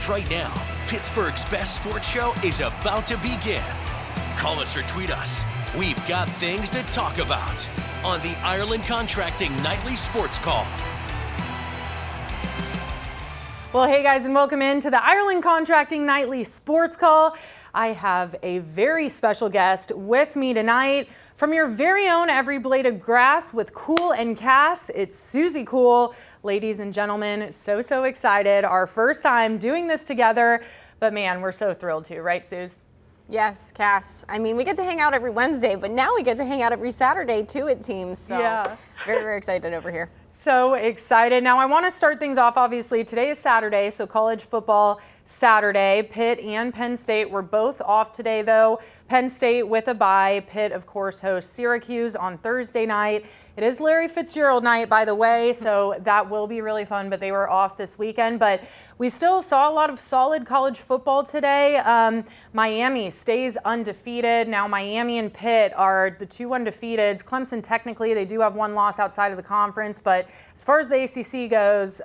right now. Pittsburgh's best sports show is about to begin. Call us or tweet us. We've got things to talk about on the Ireland Contracting Nightly Sports Call. Well, hey guys, and welcome into the Ireland Contracting Nightly Sports Call. I have a very special guest with me tonight. From your very own Every Blade of Grass with Cool and Cass, it's Suzie Cool. Ladies and gentlemen, so excited. Our first time doing this together, but man, we're so thrilled to, right, Suze? Yes, Cass. I mean, we get to hang out every Wednesday, but now we get to hang out every Saturday too, it seems. So yeah. Very excited over here. So excited. Now I want to start things off, obviously. Today is Saturday, so college football Saturday. Pitt and Penn State were both off today, though. Penn State with a bye. Pitt, of course, hosts Syracuse on Thursday night. It is Larry Fitzgerald night, by the way, so that will be really fun, but they were off this weekend. But we still saw a lot of solid college football today. Miami stays undefeated. Now Miami and Pitt are the two undefeateds. Clemson, technically, they do have one loss outside of the conference, but as far as the ACC goes,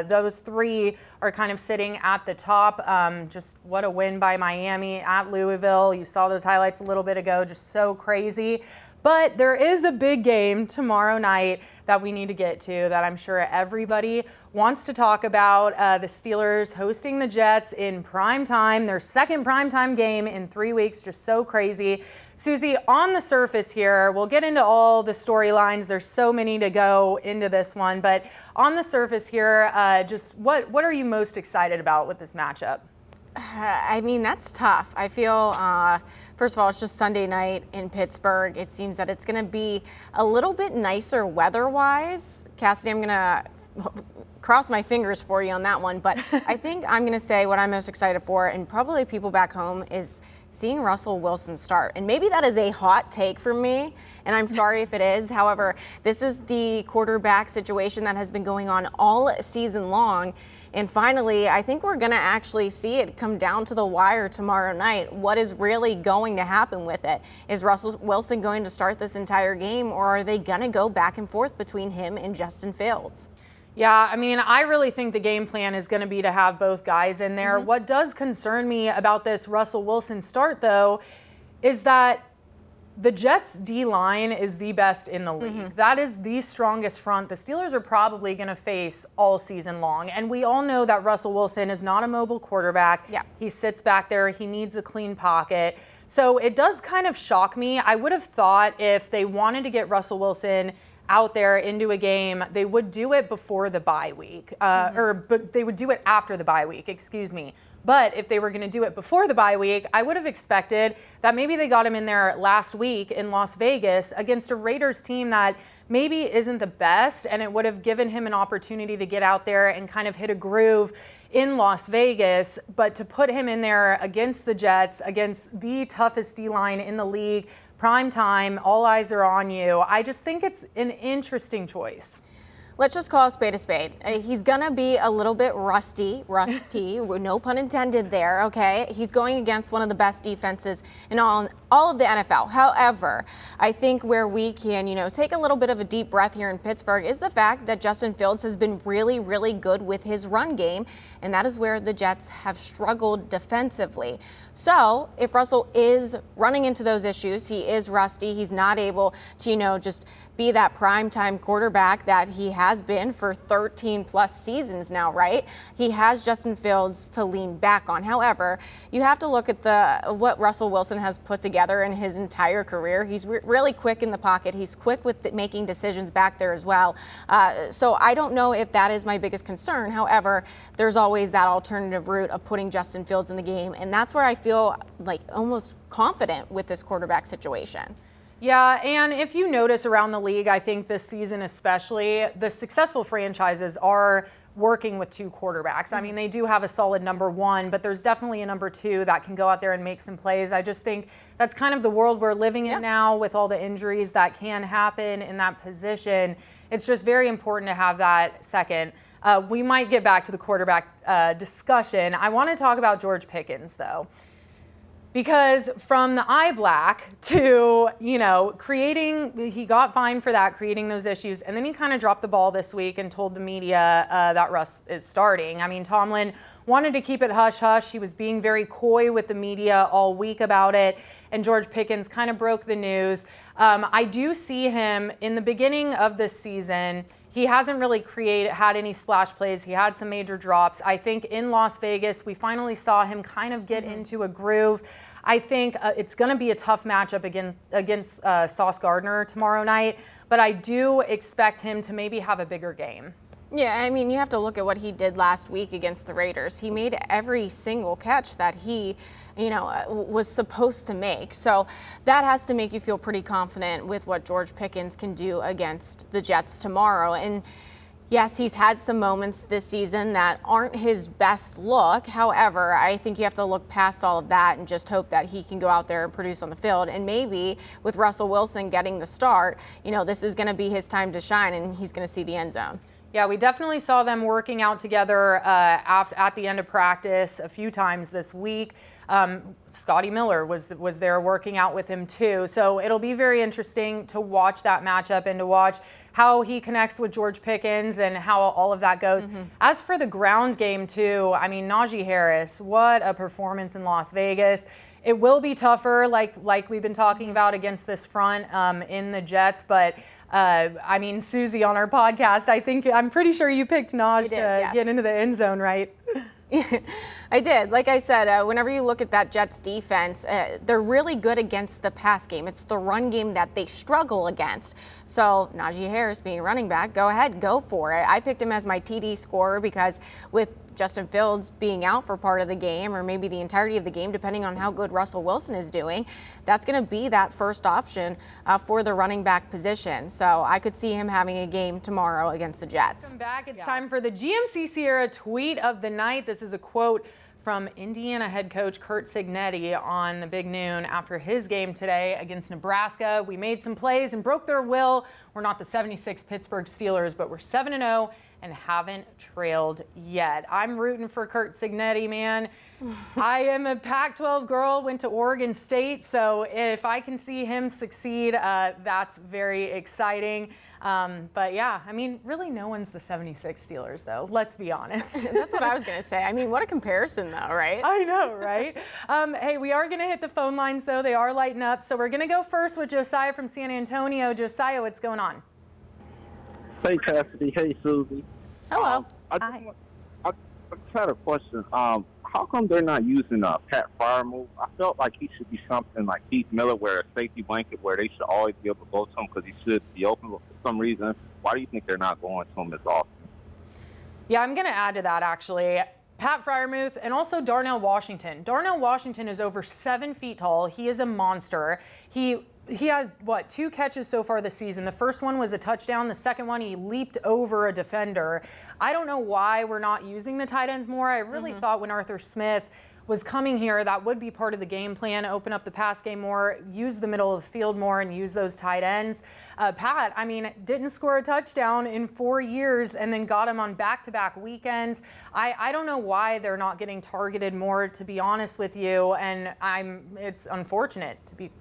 those three are kind of sitting at the top. Just what a win by Miami at Louisville. You saw those highlights a little bit ago, just so crazy. But there is a big game tomorrow night that we need to get to that I'm sure everybody wants to talk about. The Steelers hosting the Jets in prime time, their second primetime game in 3 weeks, just so crazy. Suzie, on the surface here, we'll get into all the storylines. There's so many to go into this one, but on the surface here, just what are you most excited about with this matchup? I mean, that's tough. I feel, first of all, it's just Sunday night in Pittsburgh. It seems that it's going to be a little bit nicer weather-wise. Cassidy, I'm going to cross my fingers for you on that one, but I think I'm going to say what I'm most excited for, and probably people back home, is seeing Russell Wilson start. And maybe that is a hot take for me, and I'm sorry if it is. However, this is the quarterback situation that has been going on all season long. And finally, I think we're going to actually see it come down to the wire tomorrow night. What is really going to happen with it? Is Russell Wilson going to start this entire game, or are they going to go back and forth between him and Justin Fields? Yeah, I mean, I really think the game plan is going to be to have both guys in there. Mm-hmm. What does concern me about this Russell Wilson start, though, is that the Jets' D-line is the best in the league. Mm-hmm. That is the strongest front the Steelers are probably going to face all season long. And we all know that Russell Wilson is not a mobile quarterback. Yeah. He sits back there. He needs a clean pocket. So it does kind of shock me. I would have thought if they wanted to get Russell Wilson out there into a game, they would do it before the bye week, but they would do it after the bye week, excuse me. But if they were going to do it before the bye week, I would have expected that maybe they got him in there last week in Las Vegas against a Raiders team that maybe isn't the best, and it would have given him an opportunity to get out there and kind of hit a groove in Las Vegas. But to put him in there against the Jets, against the toughest D-line in the league, prime time, all eyes are on you, I just think it's an interesting choice. Let's just call a spade a spade. He's going to be a little bit rusty, no pun intended there, okay? He's going against one of the best defenses in all of the NFL. However, I think where we can, take a little bit of a deep breath here in Pittsburgh is the fact that Justin Fields has been really good with his run game, and that is where the Jets have struggled defensively. So if Russell is running into those issues, he is rusty, he's not able to, just be that primetime quarterback that he has been for 13 plus seasons now, right? He has Justin Fields to lean back on. However, you have to look at what Russell Wilson has put together in his entire career. He's really quick in the pocket. He's quick with making decisions back there as well. So I don't know if that is my biggest concern. However, there's always that alternative route of putting Justin Fields in the game. And that's where I feel like almost confident with this quarterback situation. Yeah, and if you notice around the league, I think this season especially, the successful franchises are working with two quarterbacks. I mean, they do have a solid number one, but there's definitely a number two that can go out there and make some plays. I just think that's kind of the world we're living in now with all the injuries that can happen in that position. It's just very important to have that second. We might get back to the quarterback discussion. I want to talk about George Pickens, though. Because from the eye black to, creating, he got fined for that, creating those issues. And then he kind of dropped the ball this week and told the media that Russ is starting. I mean, Tomlin wanted to keep it hush-hush. He was being very coy with the media all week about it, and George Pickens kind of broke the news. I do see him in the beginning of this season. He hasn't really had any splash plays. He had some major drops. I think in Las Vegas, we finally saw him kind of get into a groove. I think it's going to be a tough matchup against Sauce Gardner tomorrow night, but I do expect him to maybe have a bigger game. Yeah, I mean, you have to look at what he did last week against the Raiders. He made every single catch that he, was supposed to make. So that has to make you feel pretty confident with what George Pickens can do against the Jets tomorrow. And yes, he's had some moments this season that aren't his best look. However, I think you have to look past all of that and just hope that he can go out there and produce on the field. And maybe with Russell Wilson getting the start, this is going to be his time to shine and he's going to see the end zone. Yeah, we definitely saw them working out together at the end of practice a few times this week. Scotty Miller was there working out with him too. So it'll be very interesting to watch that matchup and to watch how he connects with George Pickens and how all of that goes. As for the ground game too, I mean, Najee Harris, what a performance in Las Vegas. It will be tougher, like we've been talking about against this front in the Jets, but I mean, Suzie on our podcast, I'm pretty sure you picked Najee to get into the end zone, right? I did. Like I said, whenever you look at that Jets defense, they're really good against the pass game. It's the run game that they struggle against. So Najee Harris being running back, go ahead, go for it. I picked him as my TD scorer because with Justin Fields being out for part of the game or maybe the entirety of the game, depending on how good Russell Wilson is doing, that's going to be that first option for the running back position. So I could see him having a game tomorrow against the Jets. Welcome back. It's time for the GMC Sierra tweet of the night. This is a quote from Indiana head coach Curt Cignetti on the Big Noon after his game today against Nebraska. We made some plays and broke their will. We're not the 76 Pittsburgh Steelers, but we're 7-0. And haven't trailed yet. I'm rooting for Curt Cignetti, man. I am a Pac-12 girl, went to Oregon State, so if I can see him succeed, that's very exciting. But yeah, I mean, really no one's the 76 Steelers, though. Let's be honest. That's what I was going to say. I mean, what a comparison, though, right? I know, right? Hey, we are going to hit the phone lines, though. They are lighting up. So we're going to go first with Josiah from San Antonio. Josiah, what's going on? Hey, Cassidy. Hey, Suzie. Hello. I just had a question. How come they're not using Pat Freiermuth? I felt like he should be something like Keith Miller, where a safety blanket, where they should always be able to go to him because he should be open. But for some reason, why do you think they're not going to him as often? Yeah, I'm going to add to that, actually. Pat Freiermuth and also Darnell Washington. Darnell Washington is over 7 feet tall. He is a monster. He has, 2 catches so far this season. The first one was a touchdown. The second one, he leaped over a defender. I don't know why we're not using the tight ends more. I really thought when Arthur Smith was coming here, that would be part of the game plan, open up the pass game more, use the middle of the field more, and use those tight ends. Pat, I mean, didn't score a touchdown in 4 years and then got him on back-to-back weekends. I don't know why they're not getting targeted more, to be honest with you, and it's unfortunate, to be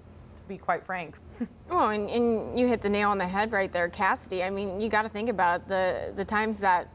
quite frank. Oh, and you hit the nail on the head right there, Cassidy. I mean, you got to think about it. The times that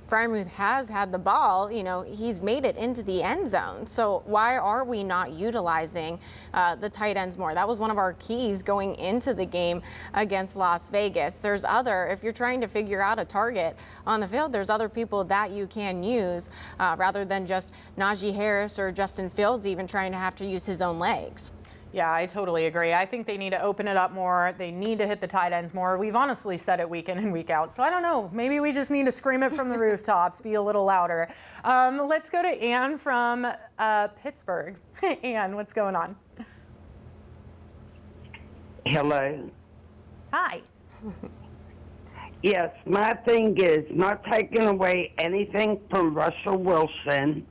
Freiermuth has had the ball, he's made it into the end zone. So why are we not utilizing the tight ends more? That was one of our keys going into the game against Las Vegas. If you're trying to figure out a target on the field, there's other people that you can use rather than just Najee Harris or Justin Fields even trying to have to use his own legs. Yeah, I totally agree. I think they need to open it up more. They need to hit the tight ends more. We've honestly said it week in and week out. So I don't know. Maybe we just need to scream it from the rooftops, be a little louder. Let's go to Ann from Pittsburgh. Ann, what's going on? Hello. Hi. Yes, my thing is not taking away anything from Russell Wilson.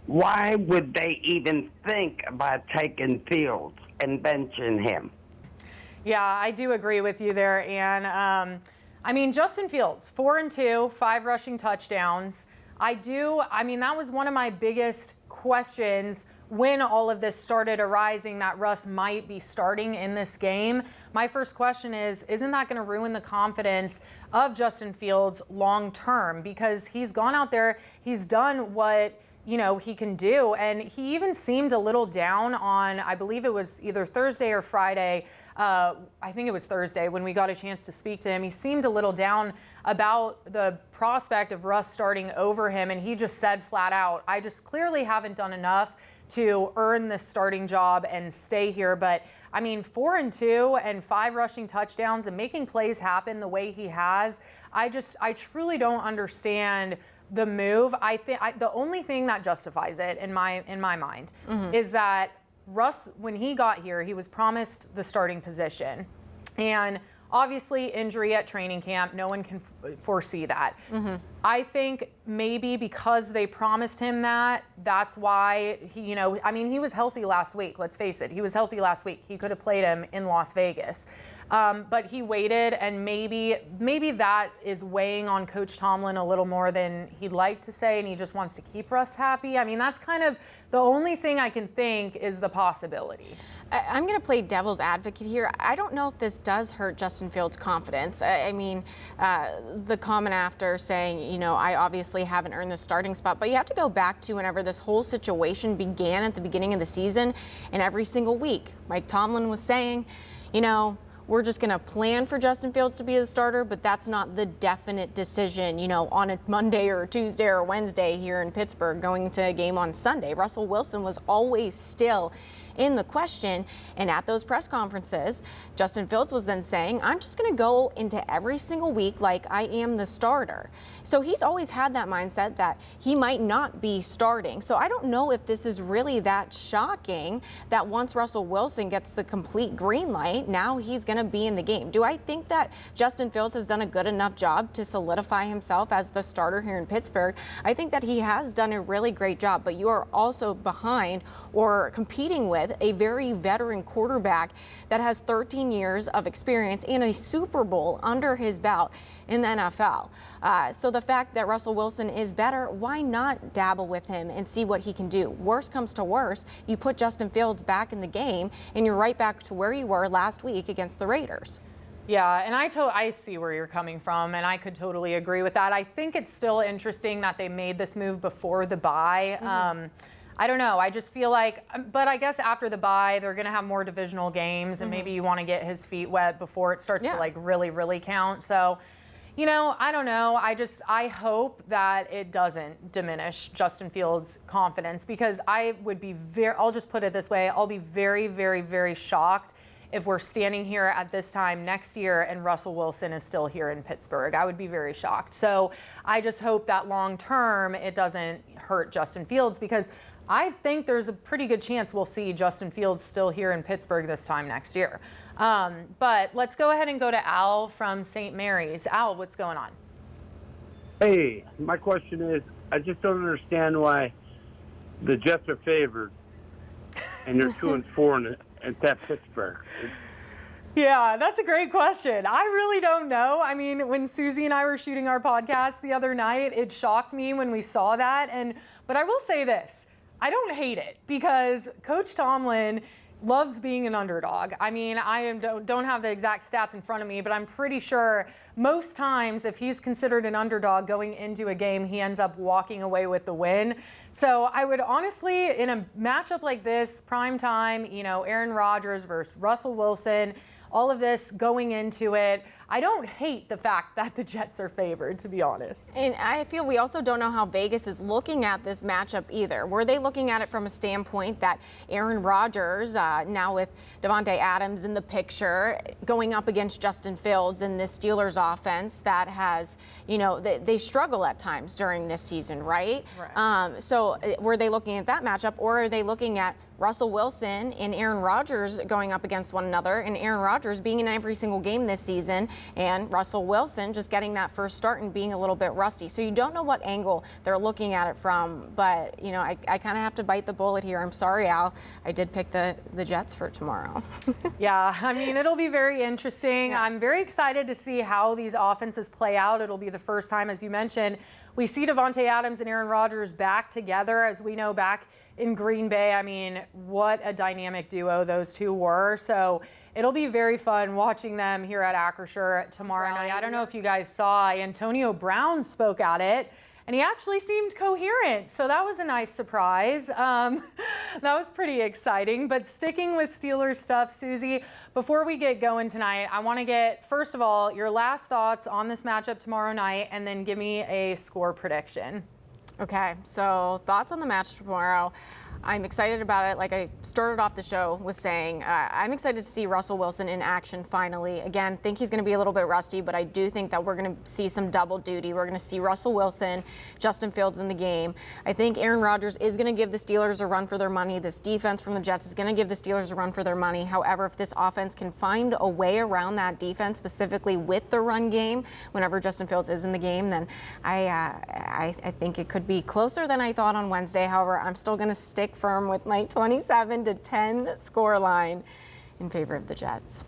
Why would they even think about taking Fields and benching him? Yeah, I do agree with you there, Ann. I mean, Justin Fields, 4-2, 5 rushing touchdowns. That was one of my biggest questions when all of this started arising that Russ might be starting in this game, my first question is, isn't that going to ruin the confidence of Justin Fields long term? Because he's gone out there, he's done what he can do. And he even seemed a little down on, I believe it was either Thursday or Friday. I think it was Thursday when we got a chance to speak to him. He seemed a little down about the prospect of Russ starting over him. And he just said flat out, I just clearly haven't done enough to earn this starting job and stay here. But I mean, 4-2 and 5 rushing touchdowns and making plays happen the way he has. I truly don't understand the move. I think the only thing that justifies it in my mind is that Russ, when he got here, he was promised the starting position, and obviously injury at training camp, no one can foresee that. I think maybe because they promised him that, that's why he, he was healthy last week. Let's face it, he was healthy last week. He could have played him in Las Vegas. But he waited, and maybe that is weighing on Coach Tomlin a little more than he'd like to say, and he just wants to keep Russ happy. I mean, that's kind of the only thing I can think is the possibility. I'm going to play devil's advocate here. I don't know if this does hurt Justin Fields' confidence. The comment after saying, I obviously haven't earned the starting spot, but you have to go back to whenever this whole situation began at the beginning of the season, and every single week, Mike Tomlin was saying, we're just going to plan for Justin Fields to be the starter, but that's not the definite decision, on a Monday or Tuesday or Wednesday here in Pittsburgh going to a game on Sunday. Russell Wilson was always still in the question, and at those press conferences, Justin Fields was then saying, I'm just going to go into every single week like I am the starter. So he's always had that mindset that he might not be starting. So I don't know if this is really that shocking that once Russell Wilson gets the complete green light, now he's going to be in the game. Do I think that Justin Fields has done a good enough job to solidify himself as the starter here in Pittsburgh? I think that he has done a really great job, but you are also behind or competing with a very veteran quarterback that has 13 years of experience and a Super Bowl under his belt in the NFL. So the fact that Russell Wilson is better, why not dabble with him and see what he can do? Worst comes to worst, you put Justin Fields back in the game and you're right back to where you were last week against the Raiders. Yeah, and I see where you're coming from, and I could totally agree with that. I think it's still interesting that they made this move before the bye. I don't know. I just feel like, but I guess after the bye, they're going to have more divisional games, and maybe you want to get his feet wet before it starts to really, really count. So, I don't know. I hope that it doesn't diminish Justin Fields' confidence, because I would be I'll just put it this way. I'll be very, very, very shocked if we're standing here at this time next year and Russell Wilson is still here in Pittsburgh. I would be very shocked. So I just hope that long term it doesn't hurt Justin Fields, because I think there's a pretty good chance we'll see Justin Fields still here in Pittsburgh this time next year. But let's go ahead and go to Al from St. Mary's. Al, what's going on? Hey, my question is, I just don't understand why the Jets are favored and they're 2-4 at Pittsburgh. Yeah, that's a great question. I really don't know. I mean, when Suzie and I were shooting our podcast the other night, it shocked me when we saw that. But I will say this. I don't hate it, because Coach Tomlin loves being an underdog. I mean, don't have the exact stats in front of me, but I'm pretty sure most times if he's considered an underdog going into a game, he ends up walking away with the win. So I would honestly, in a matchup like this, prime time, Aaron Rodgers versus Russell Wilson, all of this going into it, I don't hate the fact that the Jets are favored, to be honest. And I feel we also don't know how Vegas is looking at this matchup either. Were they looking at it from a standpoint that Aaron Rodgers, now with Davante Adams in the picture, going up against Justin Fields in this Steelers offense that has, they struggle at times during this season, right? So were they looking at that matchup, or are they looking at Russell Wilson and Aaron Rodgers going up against one another, and Aaron Rodgers being in every single game this season and Russell Wilson just getting that first start and being a little bit rusty. So you don't know what angle they're looking at it from, but you know, I kind of have to bite the bullet here. I'm sorry, Al. I did pick the Jets for tomorrow. Yeah, I mean, it'll be very interesting. Yeah. I'm very excited to see how these offenses play out. It'll be the first time, as you mentioned, we see Davante Adams and Aaron Rodgers back together, as we know, back in Green Bay. I mean, what a dynamic duo those two were. So it'll be very fun watching them here at Acrisure tomorrow night. I don't know if you guys saw, Antonio Brown spoke at it, and he actually seemed coherent. So that was a nice surprise. That was pretty exciting. But sticking with Steelers stuff, Suzie, before we get going tonight, I want to get, first of all, your last thoughts on this matchup tomorrow night, and then give me a score prediction. Okay, so thoughts on the match tomorrow. I'm excited about it. Like I started off the show with saying, I'm excited to see Russell Wilson in action finally. Again, think he's going to be a little bit rusty, but I do think that we're going to see some double duty. We're going to see Russell Wilson, Justin Fields in the game. I think Aaron Rodgers is going to give the Steelers a run for their money. This defense from the Jets is going to give the Steelers a run for their money. However, if this offense can find a way around that defense, specifically with the run game, whenever Justin Fields is in the game, then I think it could be closer than I thought on Wednesday. However, I'm still going to stick firm with my 27-10 score line in favor of the Jets.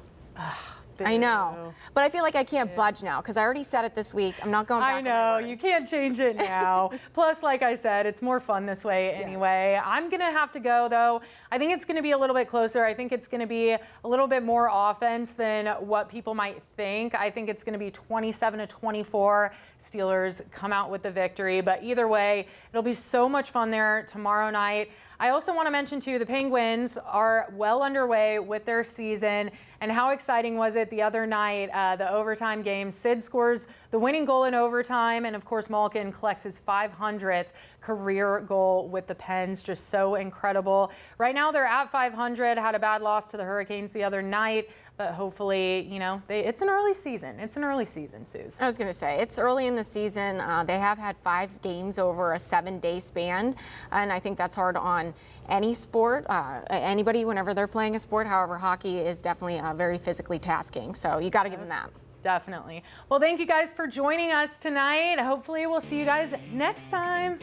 I know, but I feel like I can't budge now because I already said it this week. I'm not going back. I know, you can't change it now. Plus, like I said, it's more fun this way anyway. Yes. I'm going to have to go, though. I think it's going to be a little bit closer. I think it's going to be a little bit more offense than what people might think. I think it's going to be 27-24. Steelers come out with the victory. But either way, it'll be so much fun there tomorrow night. I also want to mention, too, the Penguins are well underway with their season. And how exciting was it the other night, the overtime game? Sid scores the winning goal in overtime. And, of course, Malkin collects his 500th career goal with the Pens. Just so incredible. Right now, they're at 500. Had a bad loss to the Hurricanes the other night. But hopefully, you know, it's an early season. It's an early season, Suze. I was going to say, it's early in the season. They have had 5 games over a 7-day span. And I think that's hard on any sport, anybody whenever they're playing a sport. However, hockey is definitely very physically tasking. So you got to give them that. Definitely. Well, thank you guys for joining us tonight. Hopefully we'll see you guys next time.